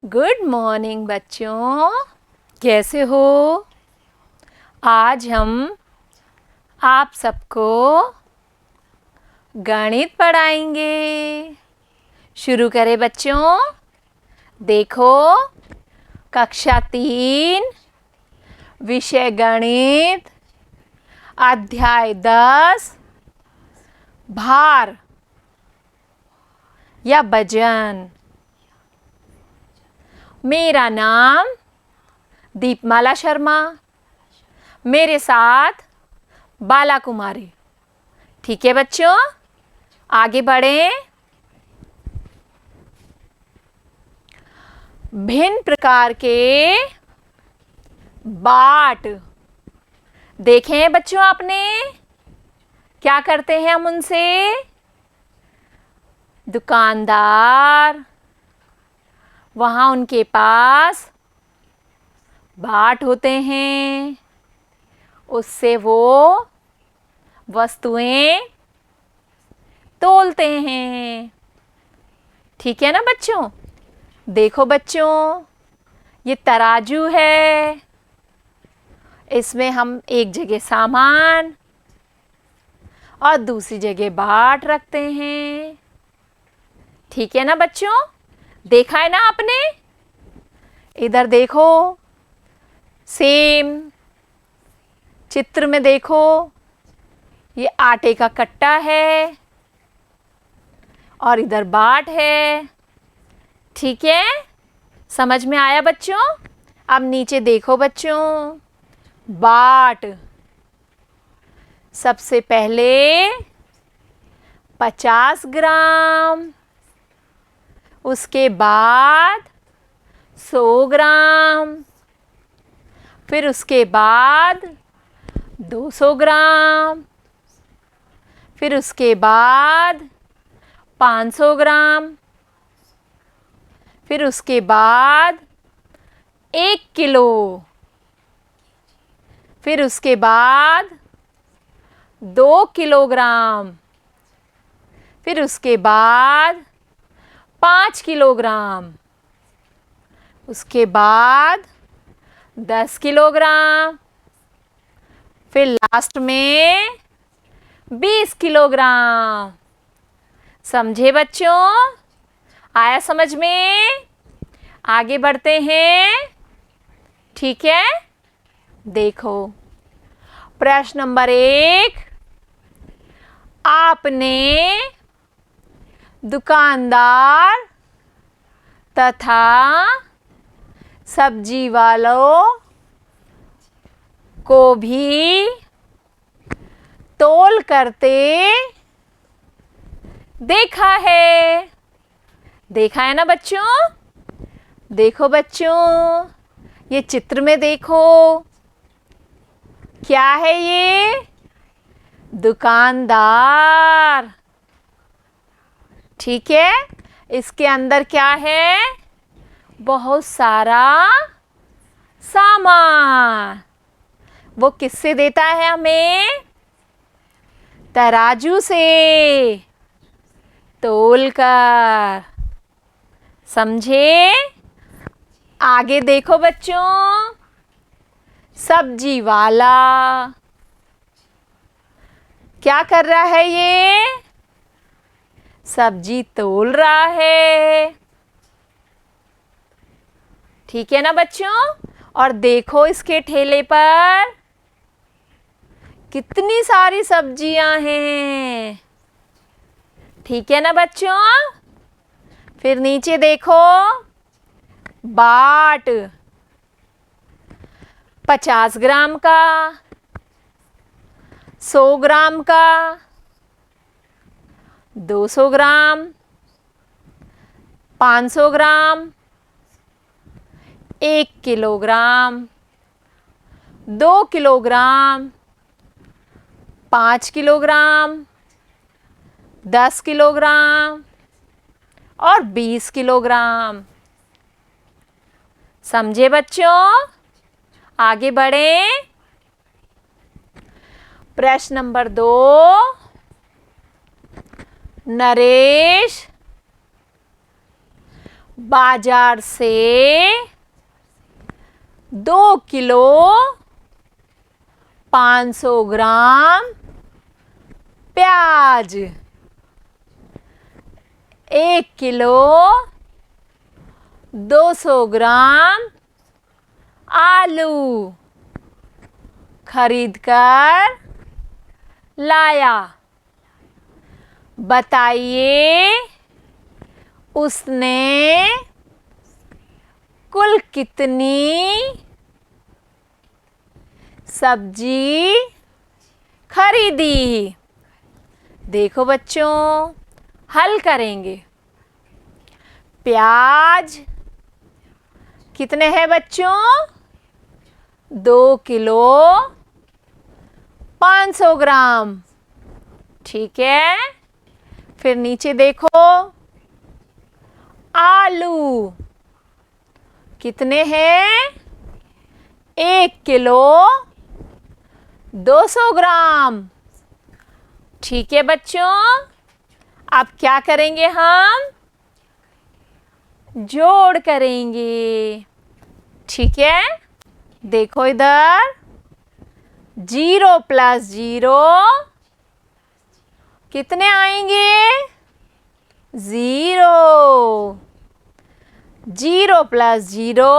Good morning बच्चों, कैसे हो? आज हम आप सबको गणित पढ़ाएंगे। शुरू करें बच्चों। देखो, कक्षा 3 विषय गणित, अध्याय 10 भार या वजन। मेरा नाम दीपमाला शर्मा, मेरे साथ बाला कुमारी। ठीक है बच्चों, आगे बढ़ें। भिन्न प्रकार के बाट देखे हैं बच्चों आपने? क्या करते हैं हम उनसे? दुकानदार, वहाँ उनके पास बाट होते हैं, उससे वो वस्तुएं तोलते हैं। ठीक है ना बच्चों? देखो बच्चों, ये तराजू है, इसमें हम एक जगह सामान और दूसरी जगह बाट रखते हैं। ठीक है ना बच्चों? देखा है ना आपने? इधर देखो, सेम चित्र में देखो, ये आटे का कट्टा है और इधर बाट है। ठीक है, समझ में आया बच्चों? अब नीचे देखो बच्चों, बाट सबसे पहले 50 ग्राम, उसके बाद 100 ग्राम, फिर उसके बाद 200 ग्राम, फिर उसके बाद 500 ग्राम, फिर उसके बाद 1 किलो, फिर उसके बाद 2 किलोग्राम, फिर उसके बाद 5 किलोग्राम, उसके बाद 10 किलोग्राम, फिर लास्ट में 20 किलोग्राम। समझे बच्चों? आया समझ में? आगे बढ़ते हैं। ठीक है, देखो प्रश्न नंबर 1। आपने दुकानदार तथा सब्जी वालों को भी तोल करते देखा है। देखा है ना बच्चों? देखो बच्चों, ये चित्र में देखो, क्या है ये? दुकानदार। ठीक है, इसके अंदर क्या है? बहुत सारा सामान। वो किससे देता है हमें? तराजू से तोलकर। समझे? आगे देखो बच्चों, सब्जी वाला क्या कर रहा है? ये सब्जी तोल रहा है। ठीक है ना बच्चों? और देखो इसके ठेले पर कितनी सारी सब्जियां हैं। ठीक है ना बच्चों? फिर नीचे देखो, बाट 50 ग्राम का, 100 ग्राम का, 200 ग्राम, 500 ग्राम, 1 किलोग्राम, 2 किलोग्राम, 5 किलोग्राम, 10 किलोग्राम और 20 किलोग्राम। समझे बच्चों? आगे बढ़ें। प्रश्न नंबर 2। नरेश बाजार से 2 किलो 500 ग्राम प्याज, 1 किलो 200 ग्राम आलू खरीद कर लाया। बताइए उसने कुल कितनी सब्जी खरीदी? देखो बच्चों, हल करेंगे। प्याज कितने हैं बच्चों? 2 किलो 500 ग्राम। ठीक है, फिर नीचे देखो, आलू कितने हैं? 1 किलो 200 ग्राम। ठीक है बच्चों, अब क्या करेंगे? हम जोड़ करेंगे। ठीक है, देखो इधर, 0 प्लस 0 कितने आएंगे? 0। 0 प्लस 0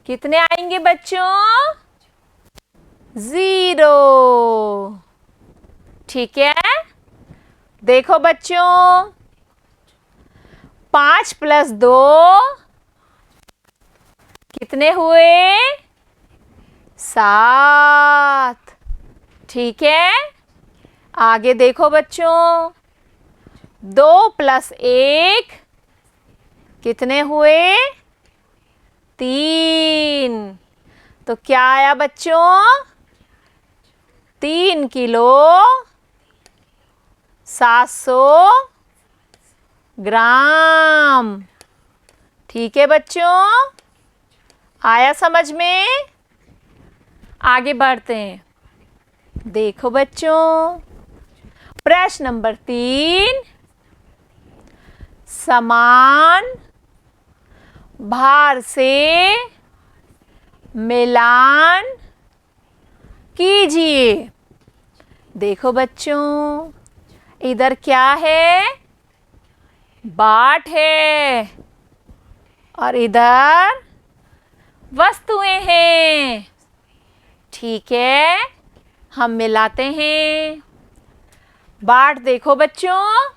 कितने आएंगे बच्चों? 0। ठीक है, देखो बच्चों, 5 प्लस 2 कितने हुए? 7। ठीक है, आगे देखो बच्चों, 2 प्लस 1 कितने हुए? 3। तो क्या आया बच्चों? 3 किलो 700 ग्राम। ठीक है बच्चों, आया समझ में? आगे बढ़ते हैं। देखो बच्चों, प्रश्न नंबर 3, समान भार से मिलान कीजिए। देखो बच्चों, इधर क्या है? बाट है और इधर वस्तुएं हैं। ठीक है, हम मिलाते हैं। बाट देखो बच्चों,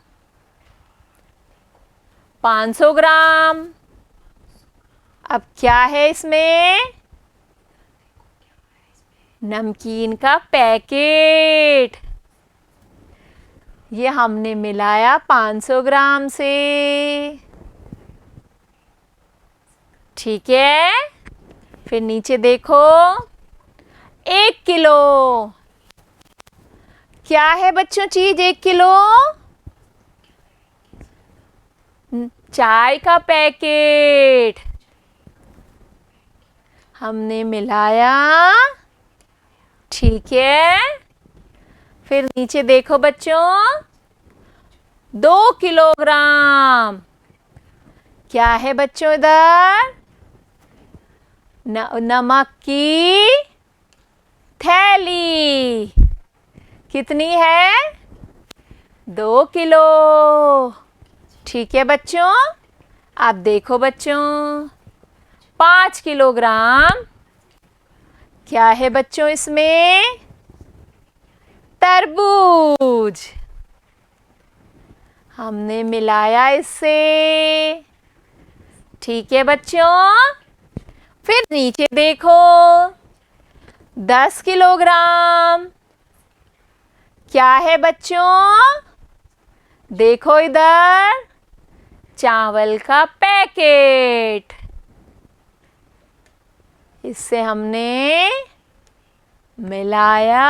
500 ग्राम। अब क्या है इसमें? नमकीन का पैकेट। ये हमने मिलाया 500 ग्राम से। ठीक है, फिर नीचे देखो, 1 किलो। क्या है बच्चों चीज 1 किलो? चाय का पैकेट हमने मिलाया। ठीक है, फिर नीचे देखो बच्चों, 2 किलोग्राम। क्या है बच्चों इधर? नमक की थैली। कितनी है? 2 किलो। ठीक है बच्चों, आप देखो बच्चों, 5 किलोग्राम। क्या है बच्चों इसमें? तरबूज। हमने मिलाया इससे। ठीक है बच्चों, फिर नीचे देखो, 10 किलोग्राम। क्या है बच्चों? देखो इधर, चावल का पैकेट। इससे हमने मिलाया।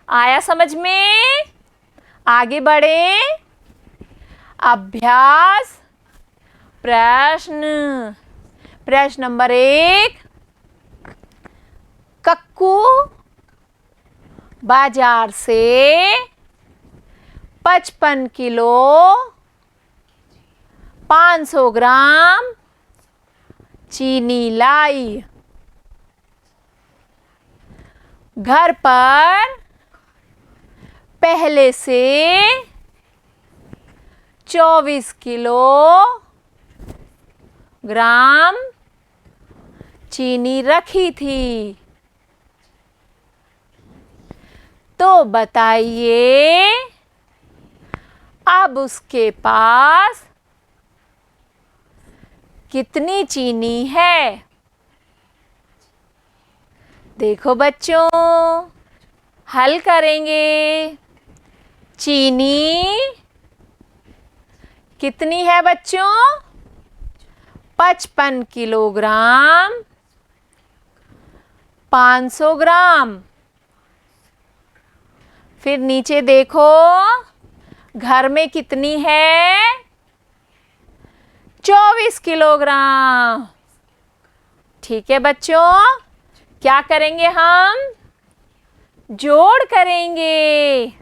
आया समझ में? आगे बढ़े। अभ्यास प्रश्न। प्रश्न नंबर 1, कक्कू बाजार से 55 किलो 500 ग्राम चीनी लाई। घर पर पहले से 24 किलोग्राम चीनी रखी थी। तो बताइए अब उसके पास कितनी चीनी है। देखो बच्चों, हल करेंगे। चीनी कितनी है बच्चों? 55 किलोग्राम। 500 ग्राम। फिर नीचे देखो, घर में कितनी है? 24 किलोग्राम। ठीक है बच्चों, क्या करेंगे हम? जोड़ करेंगे।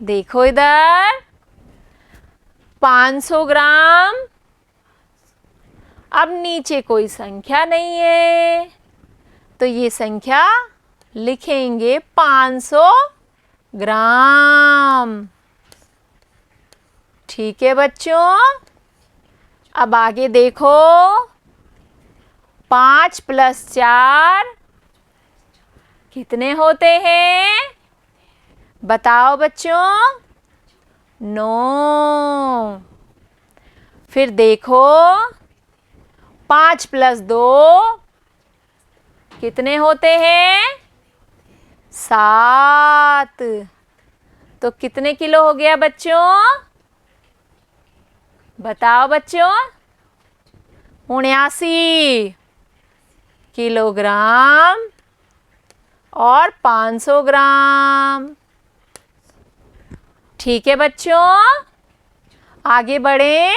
देखो इधर 500 ग्राम। अब नीचे कोई संख्या नहीं है, तो ये संख्या लिखेंगे 500 ग्राम। ठीक है बच्चों, अब आगे देखो। 5 + 4 कितने होते हैं? बताओ बच्चों। 9। फिर देखो 5 + 2 कितने होते हैं? 7। तो कितने किलो हो गया बच्चों? बताओ बच्चों। 79 किलोग्राम और 500 ग्राम। ठीक है बच्चों, आगे बढ़ें।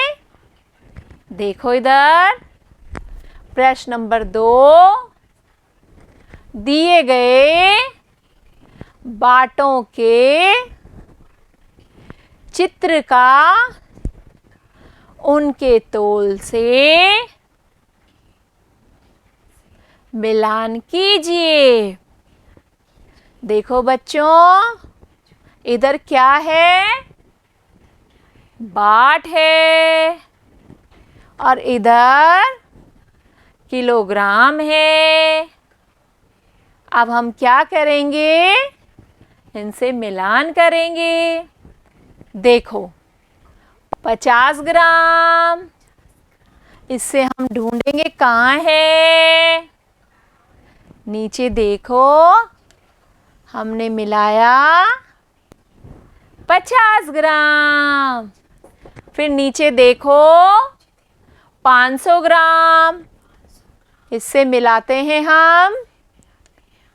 देखो इधर प्रश्न नंबर 2। दिए गए बाटों के चित्र का उनके तोल से मिलान कीजिए। देखो बच्चों, इधर क्या है? बाट है और इधर किलोग्राम है। अब हम क्या करेंगे? इनसे मिलान करेंगे। देखो 50 ग्राम, इससे हम ढूंढेंगे कहाँ है। नीचे देखो, हमने मिलाया 50 ग्राम। फिर नीचे देखो 500 ग्राम, इससे मिलाते हैं हम।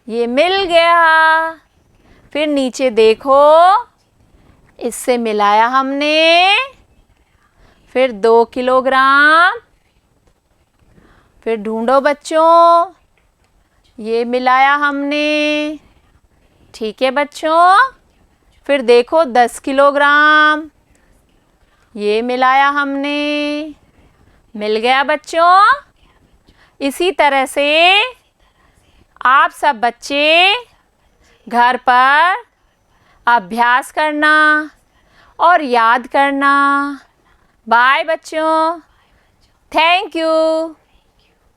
ये मिल गया। फिर नीचे देखो, इससे मिलाया हमने। फिर 2 किलोग्राम। फिर ढूंढो बच्चों, ये मिलाया हमने। ठीक है बच्चों। फिर देखो 10 किलोग्राम, ये मिलाया हमने। मिल गया बच्चों। इसी तरह से आप सब बच्चे घर पर अभ्यास करना और याद करना। बाय बच्चों। Thank you.